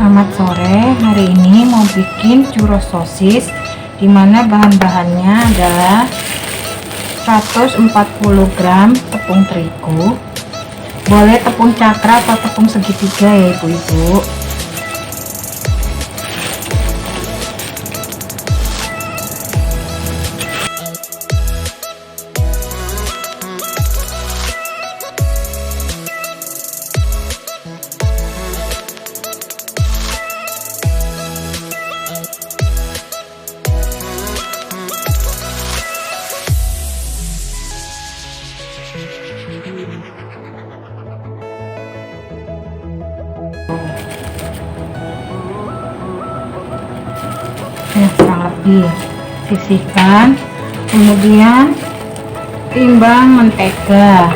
Selamat sore, hari ini mau bikin churros sosis, dimana bahan-bahannya adalah 140 gram tepung terigu, boleh tepung cakra atau tepung segitiga ya ibu-ibu. Kurang lebih sisihkan, kemudian timbang mentega,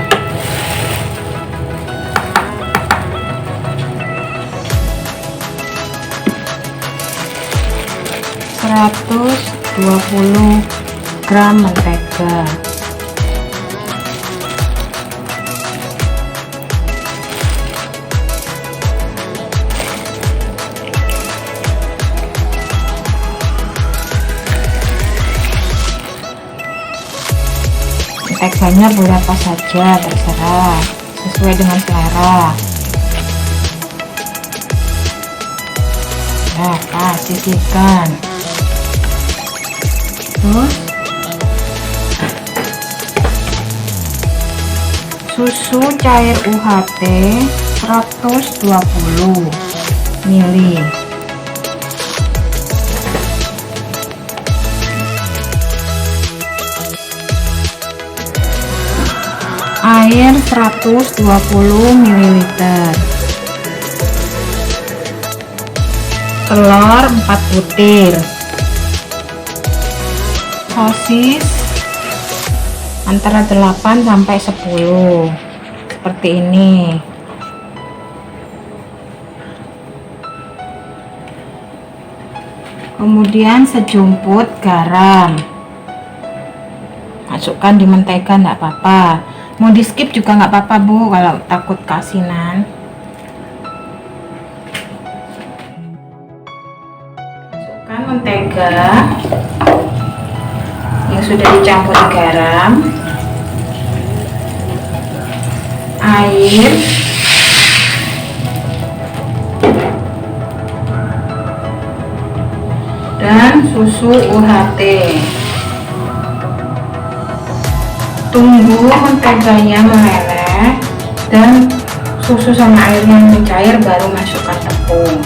seratus 120 gram mentega, menteganya boleh apa saja, terserah sesuai dengan selera. Nah, sisihkan. Terus susu cair UHT 120 ml, air 120 ml, telur 4 butir, sosis antara 8 sampai 10 seperti ini. Kemudian sejumput garam, masukkan di mentega, enggak apa-apa, mau di skip juga nggak apa-apa bu kalau takut keasinan. Masukkan mentega yang sudah dicampur garam, air, dan susu UHT. Tunggu menteganya meleleh dan susu sama airnya mencair, baru masukkan tepung.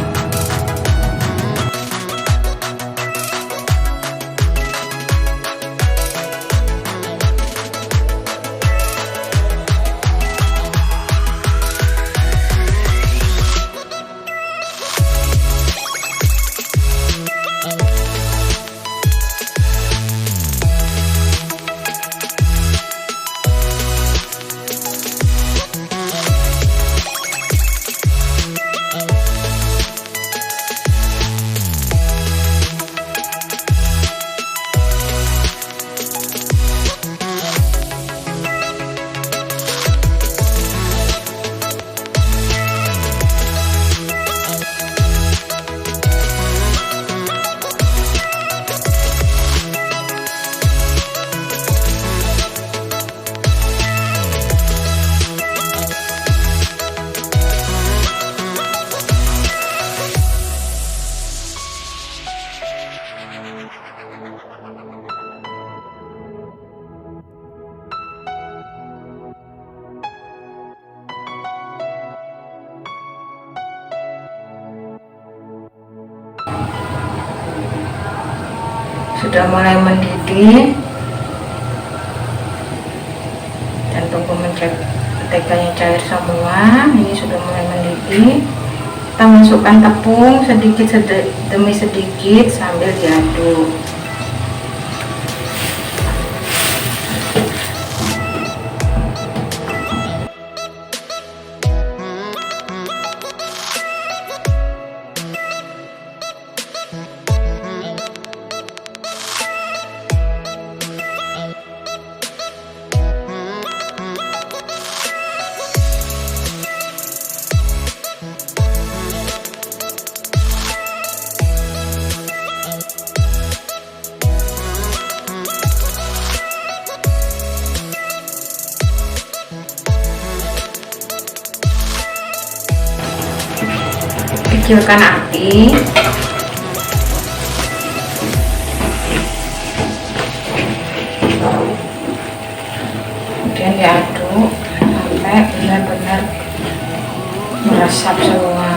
Sudah mulai mendidih dan tunggu menteganya cair semua. Ini sudah mulai mendidih, kita masukkan tepung sedikit demi sedikit sambil diaduk. kecilkan api. Kemudian diaduk sampai benar-benar meresap semua.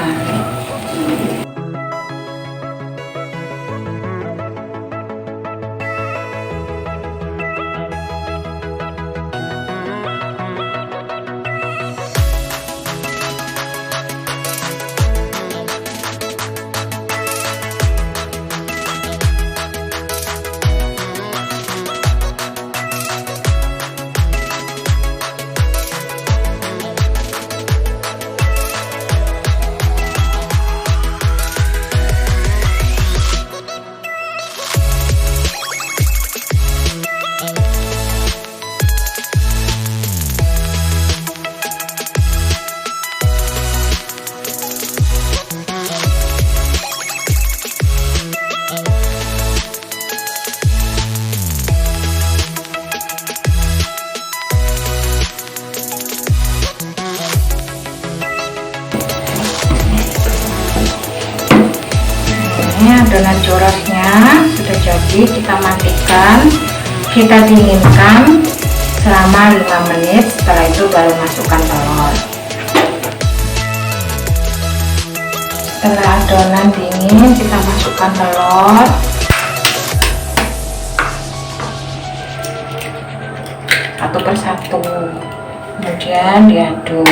Adonan churrasnya sudah jadi, kita matikan, kita dinginkan selama 5 menit. Setelah itu baru masukkan telur. Setelah adonan dingin, kita masukkan telur. Satu persatu, kemudian diaduk.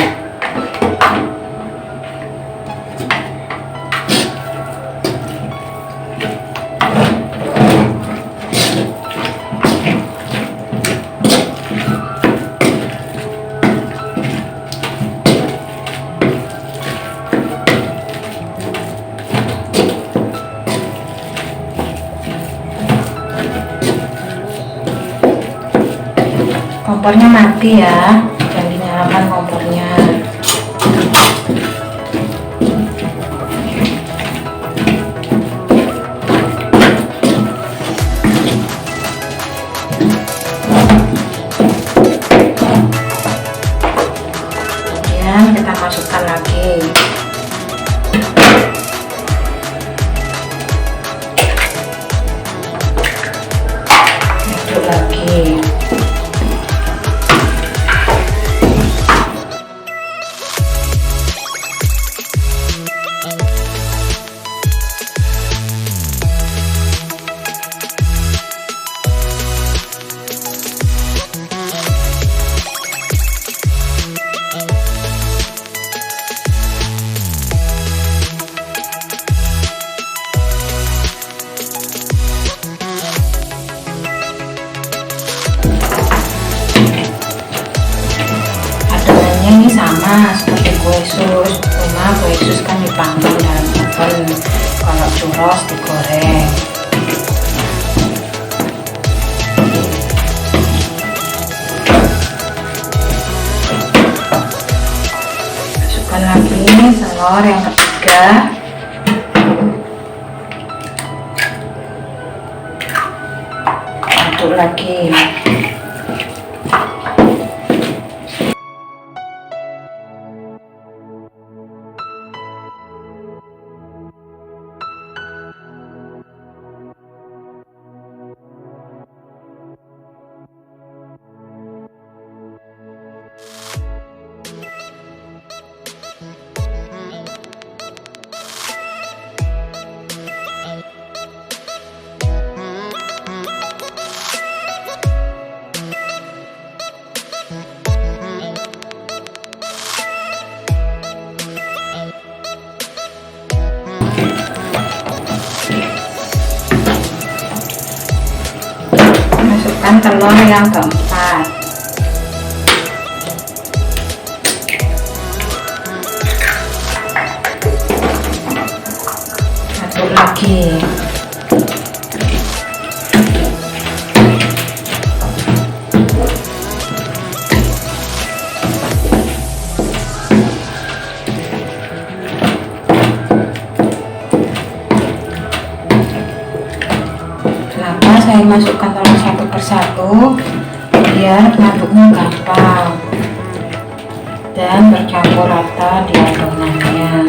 Kompornya mati ya, jangan dinyalakan kompornya. Kemudian kita masukkan lagi. Aduk lagi. Ini sama seperti kue sus, cuma kue sus kan dipanggang dalam oven, kalau churros digoreng. Masukkan lagi telur yang ketiga. Aduk lagi. Masukkan telur yang keempat. Aduk lagi. Kenapa saya masukkan telur satu persatu? Biar ngaduknya gampang dan bercampur rata di adonannya.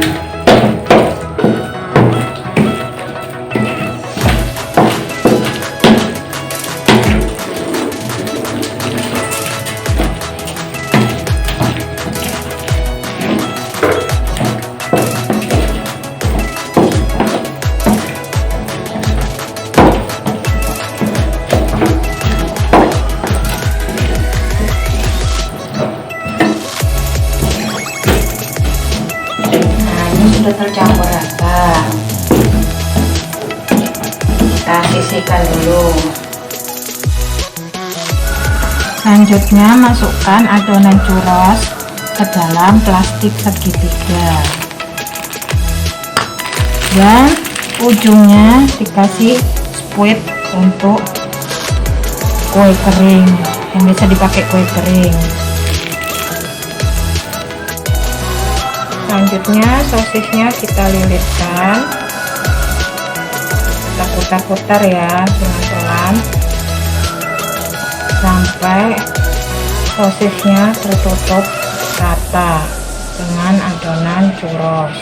tercampur rata. Kita sisihkan dulu. Selanjutnya masukkan adonan churros ke dalam plastik segitiga dan ujungnya dikasih spuit untuk kue kering yang bisa dipakai kue kering. Selanjutnya sosisnya kita lilitkan, kita putar-putar ya pelan-pelan sampai sosisnya tertutup rata dengan adonan churros.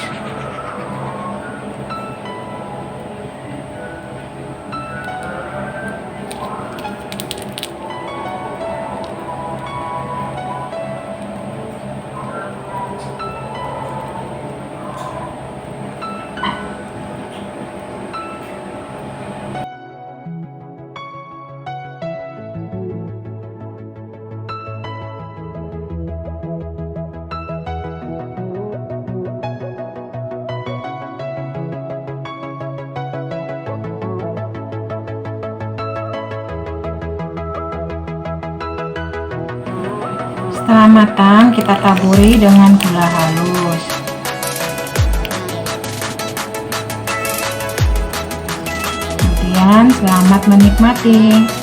Setelah matang, kita taburi dengan gula halus. Kemudian selamat menikmati.